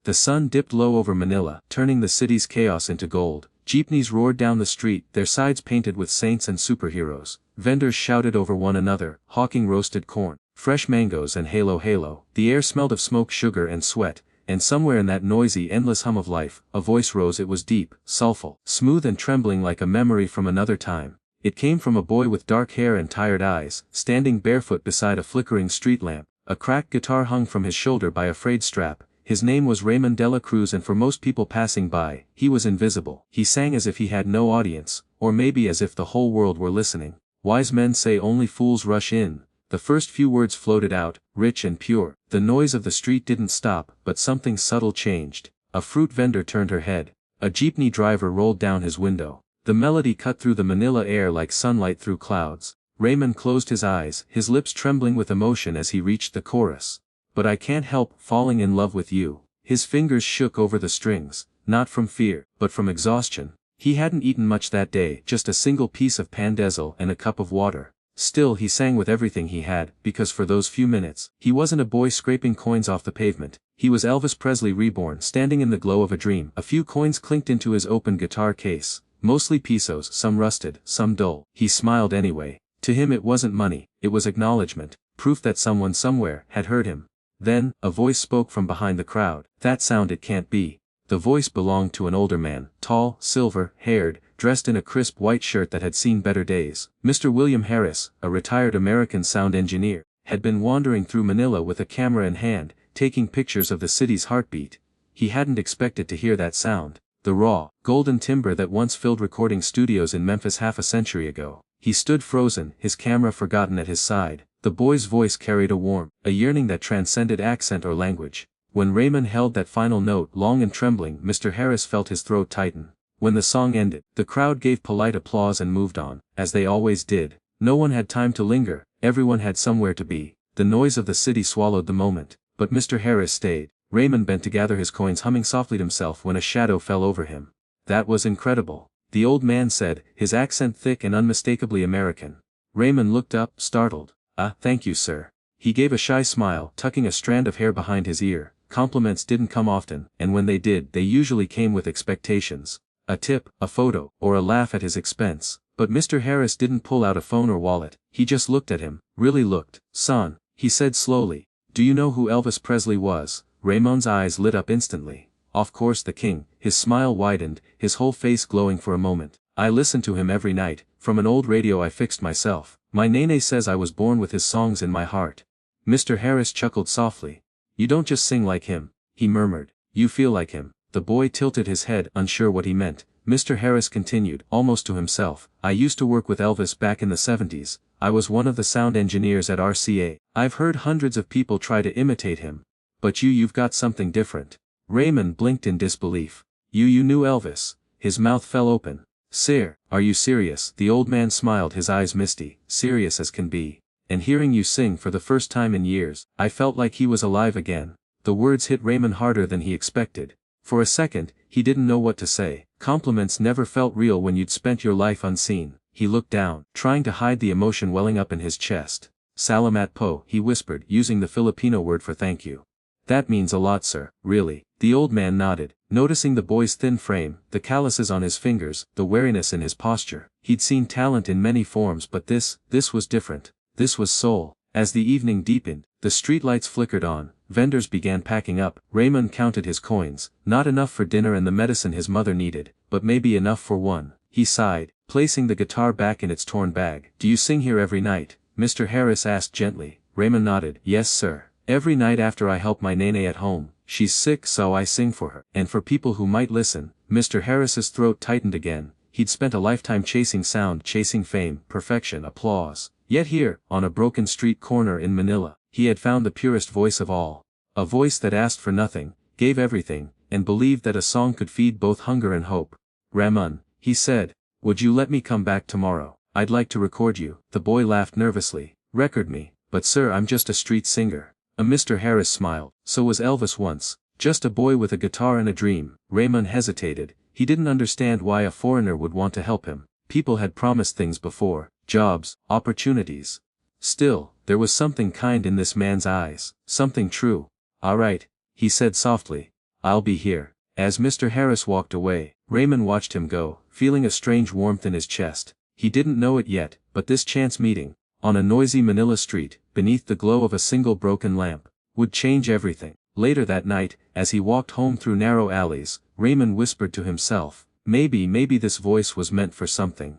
The sun dipped low over Manila, turning the city's chaos into gold. Jeepneys roared down the street, their sides painted with saints and superheroes. Vendors shouted over one another, hawking roasted corn, fresh mangoes and halo halo. The air smelled of smoke, sugar and sweat, and somewhere in that noisy, endless hum of life, a voice rose. It was deep, soulful, smooth and trembling like a memory from another time. It came from a boy with dark hair and tired eyes, standing barefoot beside a flickering street lamp. A cracked guitar hung from his shoulder by a frayed strap. His name was Raymond de la Cruz, and for most people passing by, he was invisible. He sang as if he had no audience, or maybe as if the whole world were listening. Wise men say only fools rush in. The first few words floated out, rich and pure. The noise of the street didn't stop, but something subtle changed. A fruit vendor turned her head. A jeepney driver rolled down his window. The melody cut through the Manila air like sunlight through clouds. Raymond closed his eyes, his lips trembling with emotion as he reached the chorus. But I can't help falling in love with you. His fingers shook over the strings, not from fear, but from exhaustion. He hadn't eaten much that day, just a single piece of pandezel and a cup of water. Still he sang with everything he had, because for those few minutes, he wasn't a boy scraping coins off the pavement. He was Elvis Presley reborn, standing in the glow of a dream. A few coins clinked into his open guitar case, mostly pesos, some rusted, some dull. He smiled anyway. To him it wasn't money, it was acknowledgement, proof that someone somewhere had heard him. Then, a voice spoke from behind the crowd. That sound, it can't be. The voice belonged to an older man, tall, silver-haired, dressed in a crisp white shirt that had seen better days. Mr. William Harris, a retired American sound engineer, had been wandering through Manila with a camera in hand, taking pictures of the city's heartbeat. He hadn't expected to hear that sound, the raw, golden timbre that once filled recording studios in Memphis half a century ago. He stood frozen, his camera forgotten at his side. The boy's voice carried a warmth, a yearning that transcended accent or language. When Raymond held that final note, long and trembling, Mr. Harris felt his throat tighten. When the song ended, the crowd gave polite applause and moved on, as they always did. No one had time to linger, everyone had somewhere to be. The noise of the city swallowed the moment, but Mr. Harris stayed. Raymond bent to gather his coins, humming softly to himself when a shadow fell over him. That was incredible, the old man said, his accent thick and unmistakably American. Raymond looked up, startled. Thank you, sir. He gave a shy smile, tucking a strand of hair behind his ear. Compliments didn't come often, and when they did, they usually came with expectations. A tip, a photo, or a laugh at his expense. But Mr. Harris didn't pull out a phone or wallet. He just looked at him, really looked. Son, he said slowly. Do you know who Elvis Presley was? Raymond's eyes lit up instantly. Of course, the king. His smile widened, his whole face glowing for a moment. I listen to him every night, from an old radio I fixed myself. My nene says I was born with his songs in my heart. Mr. Harris chuckled softly. You don't just sing like him, he murmured. You feel like him. The boy tilted his head, unsure what he meant. Mr. Harris continued, almost to himself. I used to work with Elvis back in the 70s. I was one of the sound engineers at RCA. I've heard hundreds of people try to imitate him. But you've got something different. Raymond blinked in disbelief. You knew Elvis? His mouth fell open. Sir, are you serious? The old man smiled, his eyes misty, serious as can be. And hearing you sing for the first time in years, I felt like he was alive again. The words hit Raymond harder than he expected. For a second, he didn't know what to say. Compliments never felt real when you'd spent your life unseen. He looked down, trying to hide the emotion welling up in his chest. Salamat po, he whispered, using the Filipino word for thank you. That means a lot, sir, really. The old man nodded, noticing the boy's thin frame, the calluses on his fingers, the wariness in his posture. He'd seen talent in many forms, but this was different. This was soul. As the evening deepened, the streetlights flickered on, vendors began packing up. Raymond counted his coins, not enough for dinner and the medicine his mother needed, but maybe enough for one. He sighed, placing the guitar back in its torn bag. Do you sing here every night? Mr. Harris asked gently. Raymond nodded. Yes, sir. Every night after I help my nene at home. She's sick, so I sing for her. And for people who might listen. Mr. Harris's throat tightened again. He'd spent a lifetime chasing sound, chasing fame, perfection, applause. Yet here, on a broken street corner in Manila, he had found the purest voice of all. A voice that asked for nothing, gave everything, and believed that a song could feed both hunger and hope. Ramon, he said, would you let me come back tomorrow? I'd like to record you. The boy laughed nervously. Record me? But sir, I'm just a street singer. Mr. Harris smiled. So was Elvis once. Just a boy with a guitar and a dream. Raymond hesitated. He didn't understand why a foreigner would want to help him. People had promised things before. Jobs, opportunities. Still, there was something kind in this man's eyes. Something true. All right, he said softly. I'll be here. As Mr. Harris walked away, Raymond watched him go, feeling a strange warmth in his chest. He didn't know it yet, but this chance meeting, on a noisy Manila street, beneath the glow of a single broken lamp, would change everything. Later that night, as he walked home through narrow alleys, Raymond whispered to himself, maybe this voice was meant for something.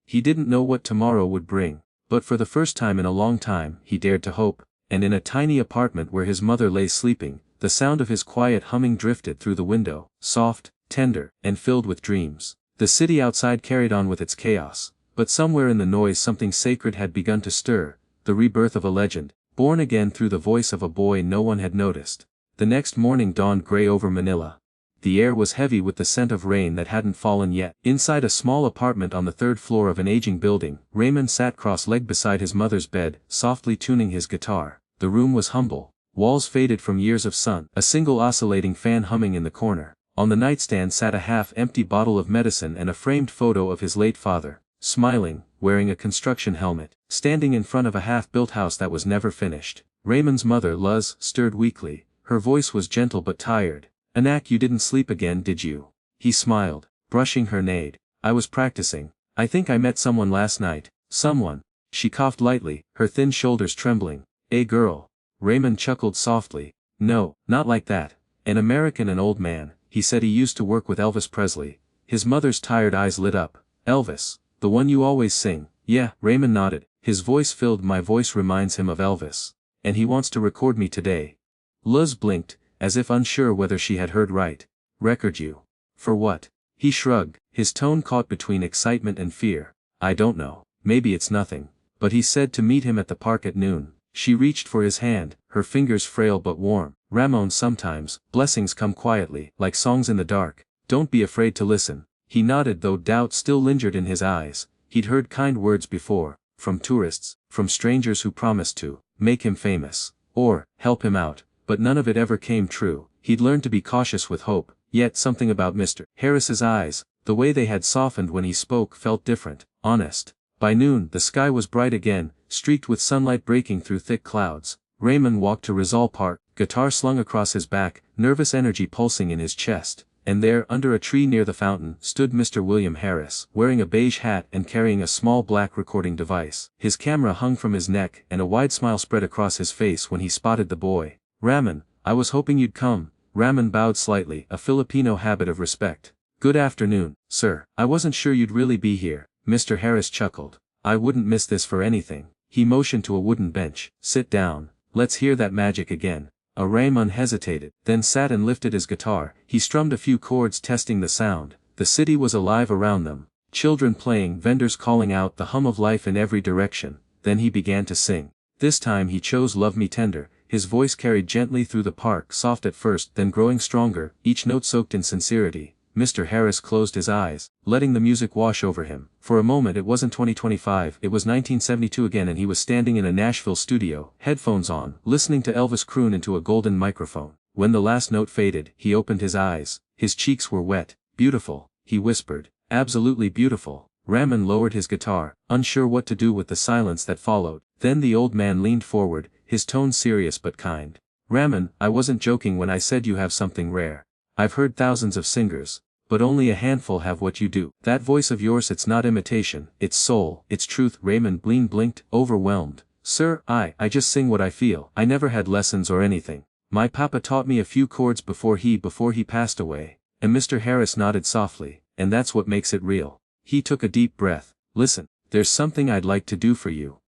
He didn't know what tomorrow would bring, but for the first time in a long time, he dared to hope, and in a tiny apartment where his mother lay sleeping, the sound of his quiet humming drifted through the window, soft, tender, and filled with dreams. The city outside carried on with its chaos, but somewhere in the noise something sacred had begun to stir, the rebirth of a legend, born again through the voice of a boy no one had noticed. The next morning dawned gray over Manila. The air was heavy with the scent of rain that hadn't fallen yet. Inside a small apartment on the third floor of an aging building, Raymond sat cross-legged beside his mother's bed, softly tuning his guitar. The room was humble, walls faded from years of sun, a single oscillating fan humming in the corner. On the nightstand sat a half-empty bottle of medicine and a framed photo of his late father, smiling, wearing a construction helmet, standing in front of a half-built house that was never finished. Raymond's mother, Luz, stirred weakly. Her voice was gentle but tired. "Anak, you didn't sleep again, did you?" He smiled, brushing her naid. "I was practicing. I think I met someone last night." "Someone?" She coughed lightly, her thin shoulders trembling. "A girl." Raymond chuckled softly. "No, not like that. An American, an old man. He said he used to work with Elvis Presley." His mother's tired eyes lit up. "Elvis? The one you always sing?" "Yeah," Raymond nodded, his voice filled. "My voice reminds him of Elvis. And he wants to record me today." Luz blinked, as if unsure whether she had heard right. "Record you? For what?" He shrugged, his tone caught between excitement and fear. "I don't know. Maybe it's nothing. But he said to meet him at the park at noon." She reached for his hand, her fingers frail but warm. "Ramon, sometimes, blessings come quietly, like songs in the dark. Don't be afraid to listen." He nodded, though doubt still lingered in his eyes. He'd heard kind words before, from tourists, from strangers who promised to make him famous, or help him out. But none of it ever came true. He'd learned to be cautious with hope, yet something about Mr. Harris's eyes, the way they had softened when he spoke, felt different, honest. By noon, the sky was bright again, streaked with sunlight breaking through thick clouds. Raymond walked to Rizal Park, guitar slung across his back, nervous energy pulsing in his chest. And there, under a tree near the fountain, stood Mr. William Harris, wearing a beige hat and carrying a small black recording device. His camera hung from his neck, and a wide smile spread across his face when he spotted the boy. "Ramon, I was hoping you'd come." Ramon bowed slightly, a Filipino habit of respect. "Good afternoon, sir. I wasn't sure you'd really be here." Mr. Harris chuckled. "I wouldn't miss this for anything." He motioned to a wooden bench. "Sit down. Let's hear that magic again." Raymond hesitated, then sat and lifted his guitar. He strummed a few chords, testing the sound. The city was alive around them. Children playing, vendors calling out, the hum of life in every direction. Then he began to sing. This time he chose "Love Me Tender." His voice carried gently through the park, soft at first, then growing stronger, each note soaked in sincerity. Mr. Harris closed his eyes, letting the music wash over him. For a moment it wasn't 2025, it was 1972 again, and he was standing in a Nashville studio, headphones on, listening to Elvis croon into a golden microphone. When the last note faded, he opened his eyes. His cheeks were wet. "Beautiful," he whispered. "Absolutely beautiful." Ramon lowered his guitar, unsure what to do with the silence that followed. Then the old man leaned forward, his tone serious but kind. "Ramon, I wasn't joking when I said you have something rare. I've heard thousands of singers, but only a handful have what you do. That voice of yours, it's not imitation, it's soul, it's truth." Raymond blinked, overwhelmed. "Sir, I just sing what I feel. I never had lessons or anything. My papa taught me a few chords before he passed away." And Mr. Harris nodded softly. "And that's what makes it real." He took a deep breath. "Listen, there's something I'd like to do for you.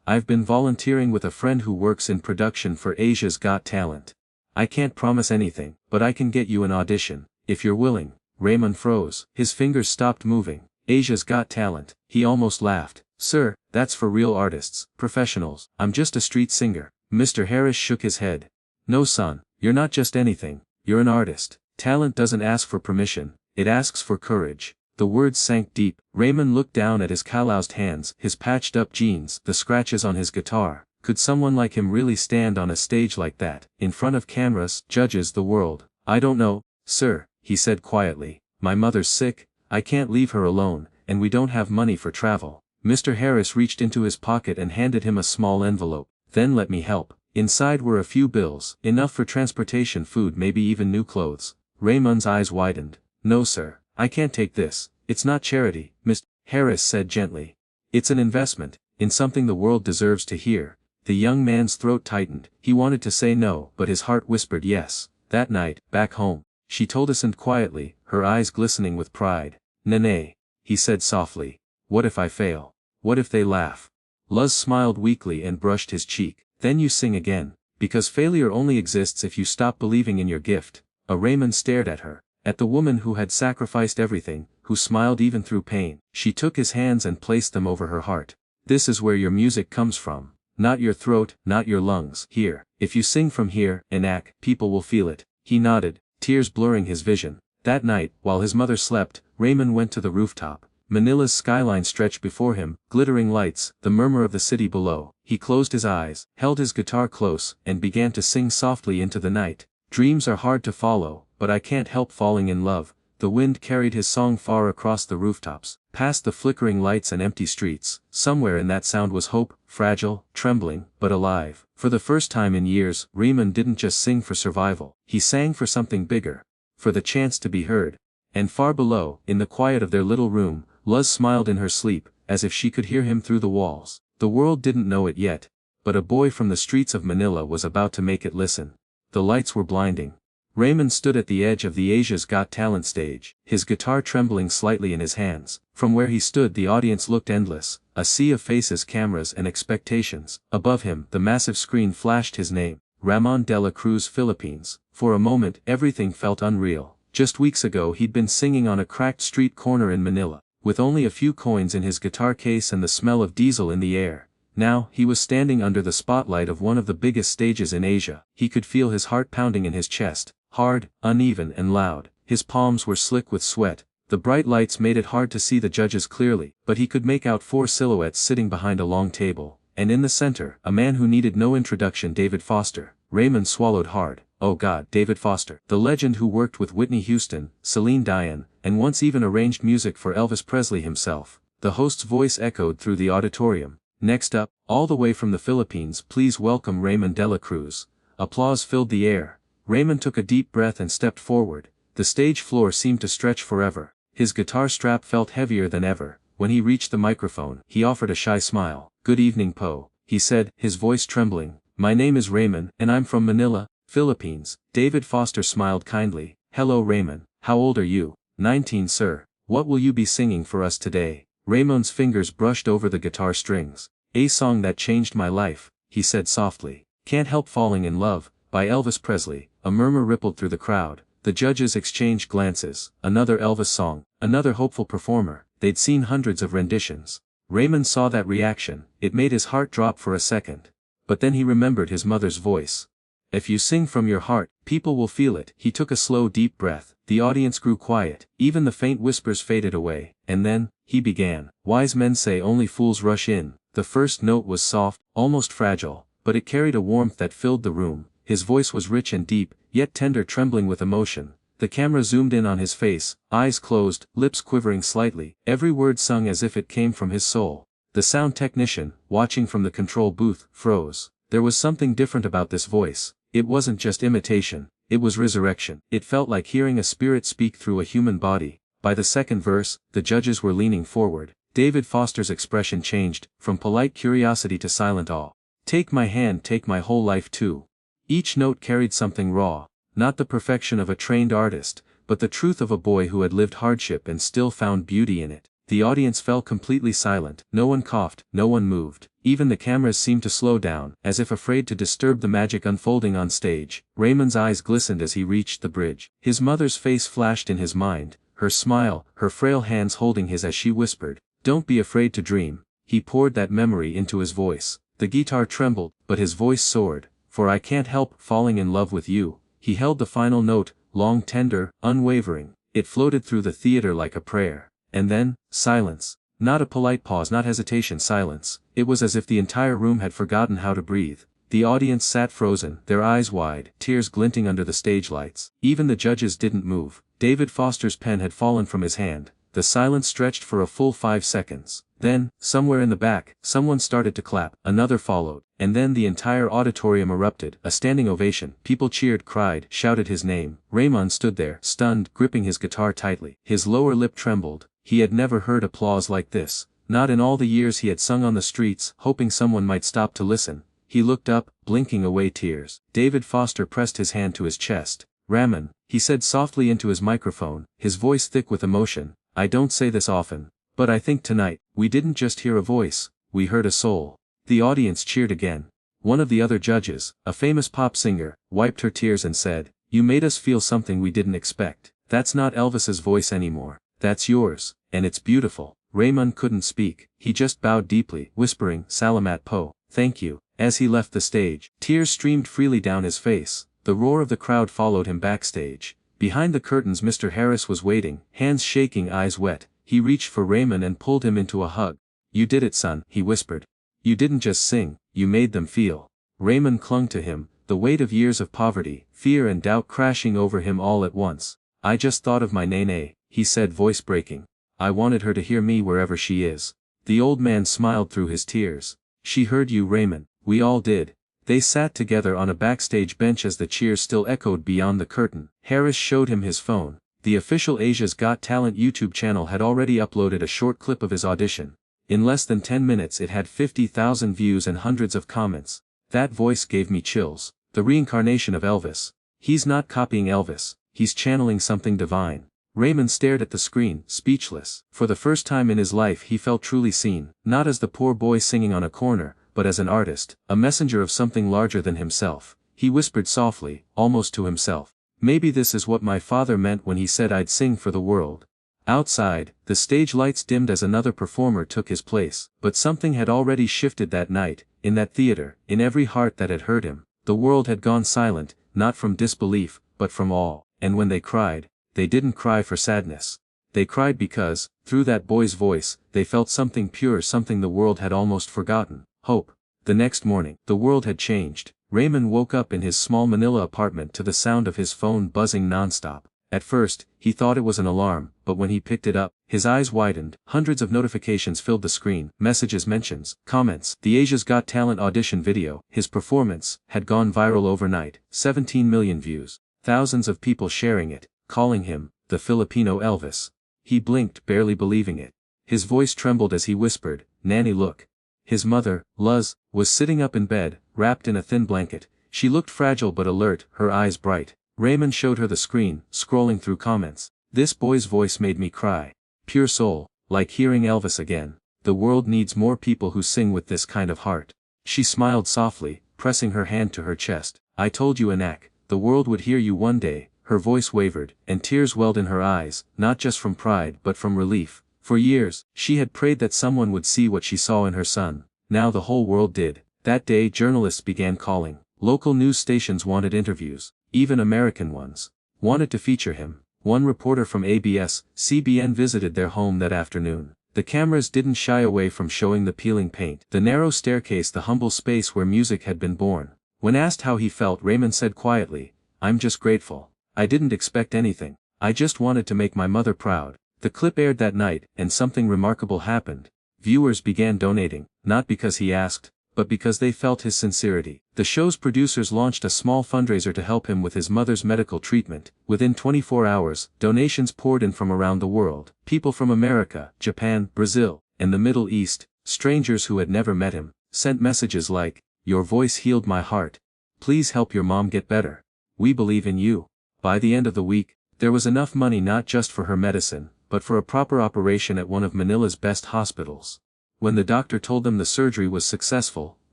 I've been volunteering with a friend who works in production for Asia's Got Talent. I can't promise anything, but I can get you an audition, if you're willing." Raymond froze. His fingers stopped moving. "Asia's Got Talent." He almost laughed. "Sir, that's for real artists, professionals. I'm just a street singer." Mr. Harris shook his head. "No son, you're not just anything, you're an artist. Talent doesn't ask for permission, it asks for courage." The words sank deep. Raymond looked down at his calloused hands, his patched-up jeans, the scratches on his guitar. Could someone like him really stand on a stage like that, in front of cameras, judges, the world? "I don't know, sir," he said quietly. "My mother's sick, I can't leave her alone, and we don't have money for travel." Mr. Harris reached into his pocket and handed him a small envelope. "Then let me help." Inside were a few bills, enough for transportation, food, maybe even new clothes. Raymond's eyes widened. "No sir, I can't take this. It's not charity," Mr. Harris said gently. "It's an investment, in something the world deserves to hear." The young man's throat tightened. He wanted to say no, but his heart whispered yes. That night, back home, she told us quietly, her eyes glistening with pride. "Nene," he said softly. "What if I fail? What if they laugh?" Luz smiled weakly and brushed his cheek. "Then you sing again. Because failure only exists if you stop believing in your gift." Raymond stared at her. At the woman who had sacrificed everything, who smiled even through pain. She took his hands and placed them over her heart. "This is where your music comes from. Not your throat, not your lungs. Here. If you sing from here, Enak, people will feel it." He nodded, tears blurring his vision. That night, while his mother slept, Raymond went to the rooftop. Manila's skyline stretched before him, glittering lights, the murmur of the city below. He closed his eyes, held his guitar close, and began to sing softly into the night. "Dreams are hard to follow, but I can't help falling in love." The wind carried his song far across the rooftops, past the flickering lights and empty streets. Somewhere in that sound was hope, fragile, trembling, but alive. For the first time in years, Raymond didn't just sing for survival. He sang for something bigger. For the chance to be heard. And far below, in the quiet of their little room, Luz smiled in her sleep, as if she could hear him through the walls. The world didn't know it yet, but a boy from the streets of Manila was about to make it listen. The lights were blinding. Raymond stood at the edge of the Asia's Got Talent stage, his guitar trembling slightly in his hands. From where he stood the audience looked endless, a sea of faces, cameras and expectations. Above him, the massive screen flashed his name, Ramon de la Cruz, Philippines. For a moment everything felt unreal. Just weeks ago he'd been singing on a cracked street corner in Manila, with only a few coins in his guitar case and the smell of diesel in the air. Now, he was standing under the spotlight of one of the biggest stages in Asia. He could feel his heart pounding in his chest, hard, uneven and loud. His palms were slick with sweat. The bright lights made it hard to see the judges clearly, but he could make out 4 silhouettes sitting behind a long table. And in the center, a man who needed no introduction, David Foster. Raymond swallowed hard. Oh God, David Foster. The legend who worked with Whitney Houston, Celine Dion, and once even arranged music for Elvis Presley himself. The host's voice echoed through the auditorium. "Next up, all the way from the Philippines, please welcome Raymond de la Cruz." Applause filled the air. Raymond took a deep breath and stepped forward. The stage floor seemed to stretch forever. His guitar strap felt heavier than ever. When he reached the microphone, he offered a shy smile. "Good evening, Po," he said, his voice trembling. "My name is Raymond, and I'm from Manila, Philippines." David Foster smiled kindly. "Hello Raymond, how old are you?" 19 sir. "What will you be singing for us today?" Raymond's fingers brushed over the guitar strings. "A song that changed my life," he said softly. "Can't Help Falling in Love," by Elvis Presley. A murmur rippled through the crowd. The judges exchanged glances. Another Elvis song, another hopeful performer. They'd seen hundreds of renditions. Raymond saw that reaction. It made his heart drop for a second. But then he remembered his mother's voice. "If you sing from your heart, people will feel it." He took a slow deep breath. The audience grew quiet. Even the faint whispers faded away. And then, he began. "Wise men say only fools rush in." The first note was soft, almost fragile, but it carried a warmth that filled the room. His voice was rich and deep, yet tender, trembling with emotion. The camera zoomed in on his face, eyes closed, lips quivering slightly, every word sung as if it came from his soul. The sound technician, watching from the control booth, froze. There was something different about this voice. It wasn't just imitation, it was resurrection. It felt like hearing a spirit speak through a human body. By the second verse, the judges were leaning forward. David Foster's expression changed, from polite curiosity to silent awe. "Take my hand, take my whole life too." Each note carried something raw, not the perfection of a trained artist, but the truth of a boy who had lived hardship and still found beauty in it. The audience fell completely silent. No one coughed, no one moved. Even the cameras seemed to slow down, as if afraid to disturb the magic unfolding on stage. Raymond's eyes glistened as he reached the bridge. His mother's face flashed in his mind, her smile, her frail hands holding his as she whispered, "Don't be afraid to dream." He poured that memory into his voice. The guitar trembled, but his voice soared. "For I can't help falling in love with you." He held the final note, long, tender, unwavering. It floated through the theater like a prayer. And then, silence. Not a polite pause, not hesitation, silence. It was as if the entire room had forgotten how to breathe. The audience sat frozen, their eyes wide, tears glinting under the stage lights. Even the judges didn't move. David Foster's pen had fallen from his hand. The silence stretched for a full 5 seconds. Then, somewhere in the back, someone started to clap, another followed, and then the entire auditorium erupted, a standing ovation. People cheered, cried, shouted his name. Raymond stood there, stunned, gripping his guitar tightly. His lower lip trembled. He had never heard applause like this, not in all the years he had sung on the streets, hoping someone might stop to listen. He looked up, blinking away tears. David Foster pressed his hand to his chest. "Raymond," he said softly into his microphone, his voice thick with emotion, "I don't say this often, but I think tonight, we didn't just hear a voice, we heard a soul." The audience cheered again. One of the other judges, a famous pop singer, wiped her tears and said, "You made us feel something we didn't expect. That's not Elvis's voice anymore. That's yours, and it's beautiful." Raymond couldn't speak, he just bowed deeply, whispering, "Salamat po, thank you." As he left the stage, tears streamed freely down his face. The roar of the crowd followed him backstage. Behind the curtains Mr. Harris was waiting, hands shaking, eyes wet. He reached for Raymond and pulled him into a hug. "You did it, son," he whispered. "You didn't just sing, you made them feel." Raymond clung to him, the weight of years of poverty, fear and doubt crashing over him all at once. "I just thought of my Nene," he said, voice breaking. "I wanted her to hear me wherever she is." The old man smiled through his tears. "She heard you, Raymond, we all did." They sat together on a backstage bench as the cheers still echoed beyond the curtain. Harris showed him his phone. The official Asia's Got Talent YouTube channel had already uploaded a short clip of his audition. In less than 10 minutes it had 50,000 views and hundreds of comments. "That voice gave me chills. The reincarnation of Elvis. He's not copying Elvis, he's channeling something divine." Raymond stared at the screen, speechless. For the first time in his life he felt truly seen, not as the poor boy singing on a corner, but as an artist, a messenger of something larger than himself. He whispered softly, almost to himself, "Maybe this is what my father meant when he said I'd sing for the world." Outside, the stage lights dimmed as another performer took his place, but something had already shifted that night, in that theater, in every heart that had heard him. The world had gone silent, not from disbelief, but from awe, and when they cried, they didn't cry for sadness. They cried because, through that boy's voice, they felt something pure, something the world had almost forgotten. Hope. The next morning, the world had changed. Raymond woke up in his small Manila apartment to the sound of his phone buzzing nonstop. At first, he thought it was an alarm, but when he picked it up, his eyes widened. Hundreds of notifications filled the screen, messages, mentions, comments. The Asia's Got Talent audition video, his performance, had gone viral overnight. 17 million views. Thousands of people sharing it, calling him, the Filipino Elvis. He blinked, barely believing it. His voice trembled as he whispered, "Nanny, look." His mother, Luz, was sitting up in bed, wrapped in a thin blanket. She looked fragile but alert, her eyes bright. Raymond showed her the screen, scrolling through comments. "This boy's voice made me cry. Pure soul, like hearing Elvis again. The world needs more people who sing with this kind of heart." She smiled softly, pressing her hand to her chest. "I told you, Anak, the world would hear you one day." Her voice wavered, and tears welled in her eyes, not just from pride but from relief. For years, she had prayed that someone would see what she saw in her son. Now the whole world did. That day journalists began calling. Local news stations wanted interviews. Even American ones wanted to feature him. One reporter from ABS, CBN visited their home that afternoon. The cameras didn't shy away from showing the peeling paint, the narrow staircase, the humble space where music had been born. When asked how he felt, Raymond said quietly, "I'm just grateful. I didn't expect anything. I just wanted to make my mother proud." The clip aired that night, and something remarkable happened. Viewers began donating, not because he asked, but because they felt his sincerity. The show's producers launched a small fundraiser to help him with his mother's medical treatment. Within 24 hours, donations poured in from around the world. People from America, Japan, Brazil, and the Middle East, strangers who had never met him, sent messages like, "Your voice healed my heart. Please help your mom get better. We believe in you." By the end of the week, there was enough money not just for her medicine, but for a proper operation at one of Manila's best hospitals. When the doctor told them the surgery was successful,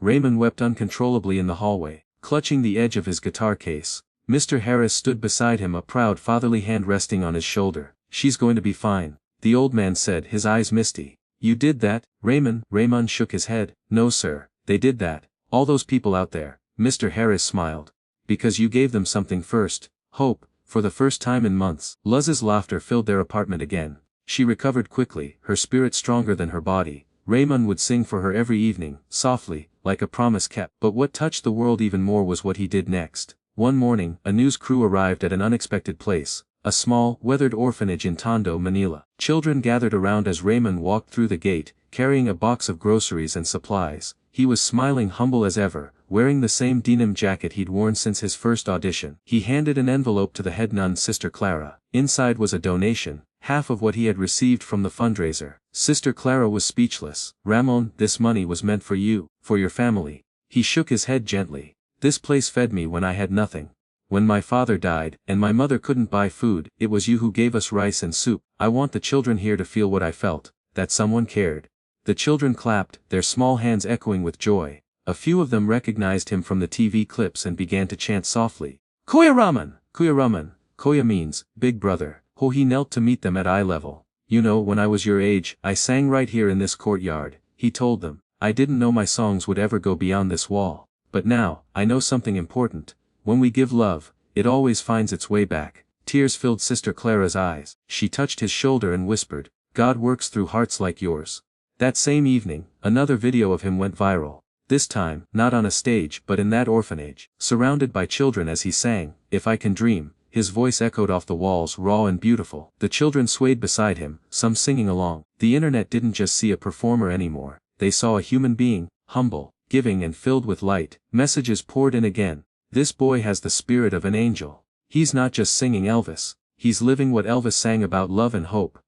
Raymond wept uncontrollably in the hallway, clutching the edge of his guitar case. Mr. Harris stood beside him, a proud fatherly hand resting on his shoulder. "She's going to be fine," the old man said, his eyes misty. "You did that, Raymond?" Raymond shook his head. "No sir, they did that. All those people out there." Mr. Harris smiled. "Because you gave them something first, hope." For the first time in months, Luz's laughter filled their apartment again. She recovered quickly, her spirit stronger than her body. Raymond would sing for her every evening, softly, like a promise kept. But what touched the world even more was what he did next. One morning, a news crew arrived at an unexpected place. a small, weathered orphanage in Tondo, Manila. Children gathered around as Raymond walked through the gate, carrying a box of groceries and supplies. He was smiling, humble as ever, wearing the same denim jacket he'd worn since his first audition. He handed an envelope to the head nun, Sister Clara. Inside was a donation, half of what he had received from the fundraiser. Sister Clara was speechless. "Ramon, this money was meant for you, for your family." He shook his head gently. "This place fed me when I had nothing. When my father died, and my mother couldn't buy food, it was you who gave us rice and soup. I want the children here to feel what I felt, that someone cared." The children clapped, their small hands echoing with joy. A few of them recognized him from the TV clips and began to chant softly, "Kuya Raman! Kuya Raman!" Kuya means, big brother. Oh, he knelt to meet them at eye level. "You know, when I was your age, I sang right here in this courtyard," he told them. "I didn't know my songs would ever go beyond this wall. But now, I know something important. When we give love, it always finds its way back." Tears filled Sister Clara's eyes. She touched his shoulder and whispered, "God works through hearts like yours." That same evening, another video of him went viral. This time, not on a stage but in that orphanage, surrounded by children as he sang, "If I Can Dream." His voice echoed off the walls, raw and beautiful. The children swayed beside him, some singing along. The internet didn't just see a performer anymore. They saw a human being, humble, giving and filled with light. Messages poured in again. "This boy has the spirit of an angel. He's not just singing Elvis. He's living what Elvis sang about, love and hope."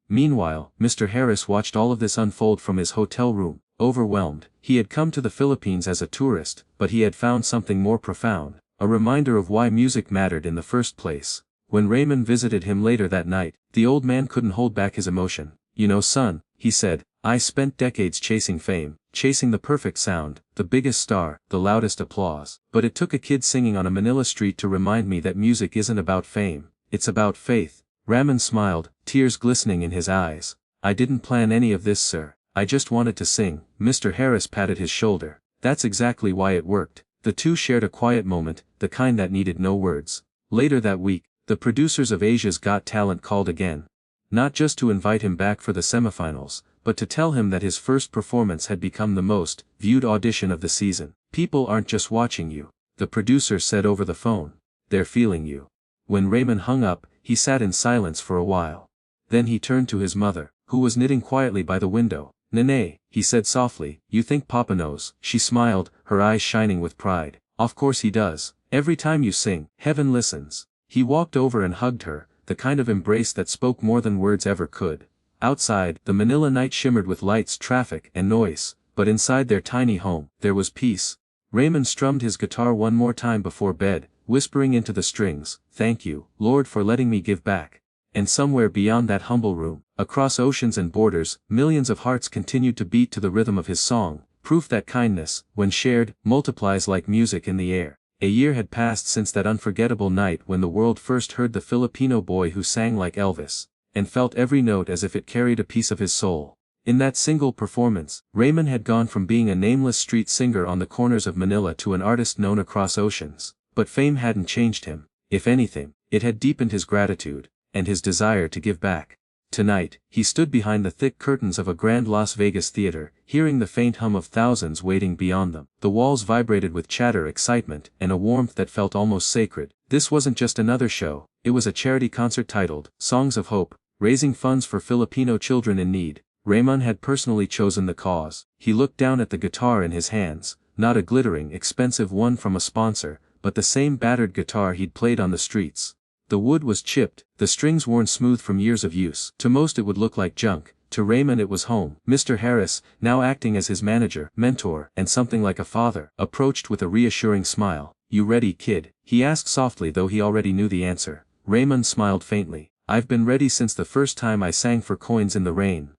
Meanwhile, Mr. Harris watched all of this unfold from his hotel room, overwhelmed. He had come to the Philippines as a tourist, but he had found something more profound, a reminder of why music mattered in the first place. When Raymond visited him later that night, the old man couldn't hold back his emotion. "You know, son," he said, "I spent decades chasing fame, chasing the perfect sound, the biggest star, the loudest applause. But it took a kid singing on a Manila street to remind me that music isn't about fame, it's about faith." Raymond smiled, tears glistening in his eyes. "I didn't plan any of this, sir. I just wanted to sing." Mr. Harris patted his shoulder. "That's exactly why it worked." The two shared a quiet moment, the kind that needed no words. Later that week, the producers of Asia's Got Talent called again. Not just to invite him back for the semifinals, but to tell him that his first performance had become the most viewed audition of the season. "People aren't just watching you," the producer said over the phone. "They're feeling you." When Raymond hung up, he sat in silence for a while. Then he turned to his mother, who was knitting quietly by the window. "Nene," he said softly, "you think Papa knows?" She smiled, her eyes shining with pride. "Of course he does. Every time you sing, heaven listens." He walked over and hugged her, the kind of embrace that spoke more than words ever could. Outside, the Manila night shimmered with lights, traffic, and noise, but inside their tiny home, there was peace. Raymond strummed his guitar one more time before bed, whispering into the strings, "Thank you, Lord, for letting me give back." And somewhere beyond that humble room, across oceans and borders, millions of hearts continued to beat to the rhythm of his song, proof that kindness, when shared, multiplies like music in the air. A year had passed since that unforgettable night when the world first heard the Filipino boy who sang like Elvis, and felt every note as if it carried a piece of his soul. In that single performance, Raymond had gone from being a nameless street singer on the corners of Manila to an artist known across oceans. But fame hadn't changed him. If anything, it had deepened his gratitude, and his desire to give back. Tonight, he stood behind the thick curtains of a grand Las Vegas theater, hearing the faint hum of thousands waiting beyond them. The walls vibrated with chatter, excitement, and a warmth that felt almost sacred. This wasn't just another show, it was a charity concert titled, Songs of Hope, raising funds for Filipino children in need. Raymond had personally chosen the cause. He looked down at the guitar in his hands, not a glittering, expensive one from a sponsor, but the same battered guitar he'd played on the streets. The wood was chipped, the strings worn smooth from years of use. To most it would look like junk, to Raymond it was home. Mr. Harris, now acting as his manager, mentor, and something like a father, approached with a reassuring smile. "You ready, kid?" he asked softly, though he already knew the answer. Raymond smiled faintly. "I've been ready since the first time I sang for Coins in the Rain."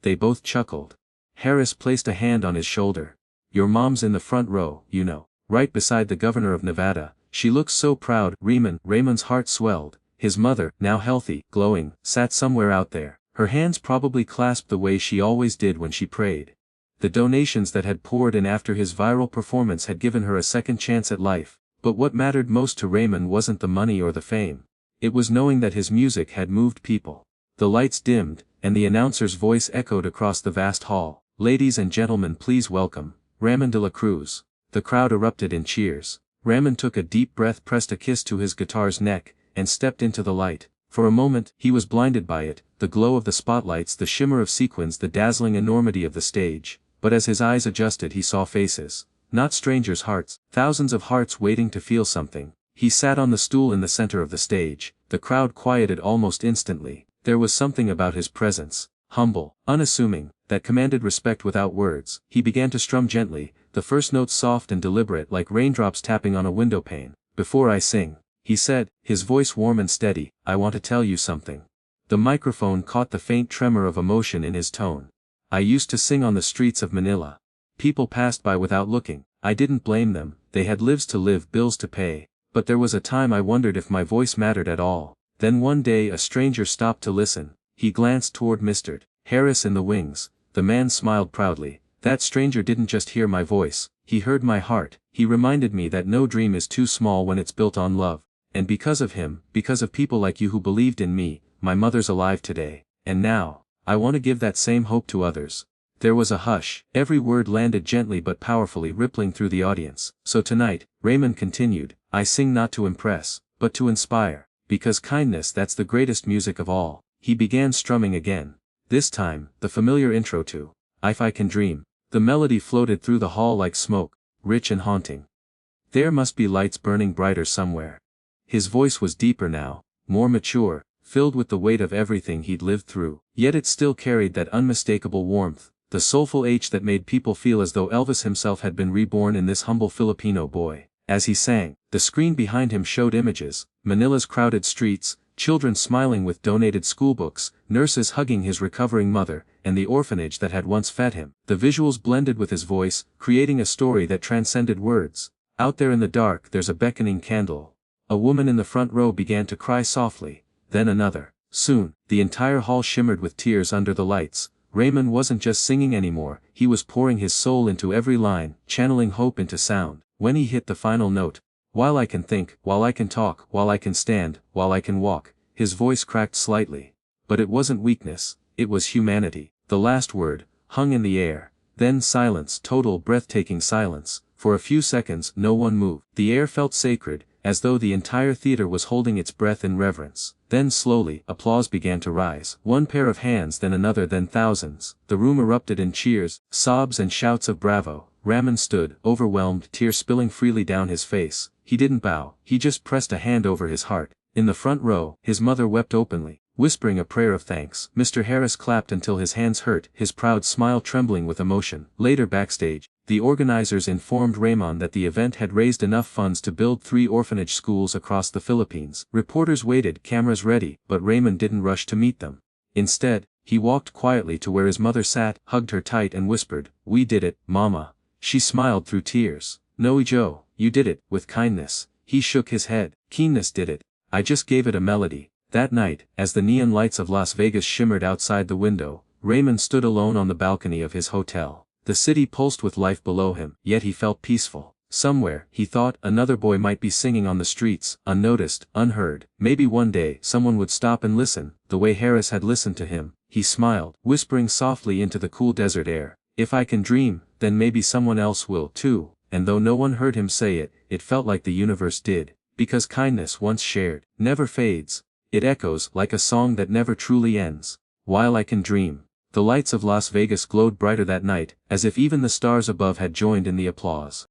They both chuckled. Harris placed a hand on his shoulder. "Your mom's in the front row, you know. Right beside the governor of Nevada. She looks so proud." Raymond's heart swelled. His mother, now healthy, glowing, sat somewhere out there, her hands probably clasped the way she always did when she prayed. The donations that had poured in after his viral performance had given her a second chance at life. But what mattered most to Raymond wasn't the money or the fame. It was knowing that his music had moved people. The lights dimmed, and the announcer's voice echoed across the vast hall. "Ladies and gentlemen, please welcome, Raymond de la Cruz." The crowd erupted in cheers. Raymond took a deep breath, pressed a kiss to his guitar's neck, and stepped into the light. For a moment, he was blinded by it, the glow of the spotlights, the shimmer of sequins, the dazzling enormity of the stage, but as his eyes adjusted he saw faces. Not strangers' hearts, thousands of hearts waiting to feel something. He sat on the stool in the center of the stage, the crowd quieted almost instantly. There was something about his presence, humble, unassuming, that commanded respect without words. He began to strum gently, the first notes soft and deliberate like raindrops tapping on a window pane. "Before I sing," he said, his voice warm and steady, "I want to tell you something." The microphone caught the faint tremor of emotion in his tone. "I used to sing on the streets of Manila. People passed by without looking. I didn't blame them, they had lives to live, bills to pay. But there was a time I wondered if my voice mattered at all. Then one day a stranger stopped to listen." He glanced toward Mr. Harris in the wings. The man smiled proudly. "That stranger didn't just hear my voice, he heard my heart. He reminded me that no dream is too small when it's built on love. And because of him, because of people like you who believed in me, my mother's alive today. And now, I want to give that same hope to others." There was a hush. Every word landed gently but powerfully, rippling through the audience. "So tonight," Raymond continued, "I sing not to impress, but to inspire. Because kindness, that's the greatest music of all." He began strumming again. This time, the familiar intro to "If I Can Dream." The melody floated through the hall like smoke, rich and haunting. There must be lights burning brighter somewhere. His voice was deeper now, more mature, filled with the weight of everything he'd lived through. Yet it still carried that unmistakable warmth, the soulful H that made people feel as though Elvis himself had been reborn in this humble Filipino boy. As he sang, the screen behind him showed images: Manila's crowded streets, children smiling with donated schoolbooks, nurses hugging his recovering mother, and the orphanage that had once fed him. The visuals blended with his voice, creating a story that transcended words. "Out there in the dark there's a beckoning candle." A woman in the front row began to cry softly, then another. Soon, the entire hall shimmered with tears under the lights. Raymond wasn't just singing anymore, he was pouring his soul into every line, channeling hope into sound. When he hit the final note, "While I can think, while I can talk, while I can stand, while I can walk," his voice cracked slightly. But it wasn't weakness, it was humanity. The last word hung in the air. Then silence, total breathtaking silence. For a few seconds no one moved. The air felt sacred, as though the entire theater was holding its breath in reverence. Then slowly, applause began to rise. One pair of hands, then another, then thousands. The room erupted in cheers, sobs and shouts of bravo. Raymond stood, overwhelmed, tears spilling freely down his face. He didn't bow, he just pressed a hand over his heart. In the front row, his mother wept openly, whispering a prayer of thanks. Mr. Harris clapped until his hands hurt, his proud smile trembling with emotion. Later backstage, the organizers informed Raymond that the event had raised enough funds to build 3 orphanage schools across the Philippines. Reporters waited, cameras ready, but Raymond didn't rush to meet them. Instead, he walked quietly to where his mother sat, hugged her tight and whispered, "We did it, Mama." She smiled through tears. "No, Joe, you did it, with kindness." He shook his head. "Keenness did it. I just gave it a melody." That night, as the neon lights of Las Vegas shimmered outside the window, Raymond stood alone on the balcony of his hotel. The city pulsed with life below him, yet he felt peaceful. Somewhere, he thought, another boy might be singing on the streets, unnoticed, unheard. Maybe one day someone would stop and listen, the way Harris had listened to him. He smiled, whispering softly into the cool desert air, "If I can dream, then maybe someone else will too." And though no one heard him say it, it felt like the universe did. Because kindness once shared, never fades. It echoes like a song that never truly ends. While I can dream. The lights of Las Vegas glowed brighter that night, as if even the stars above had joined in the applause.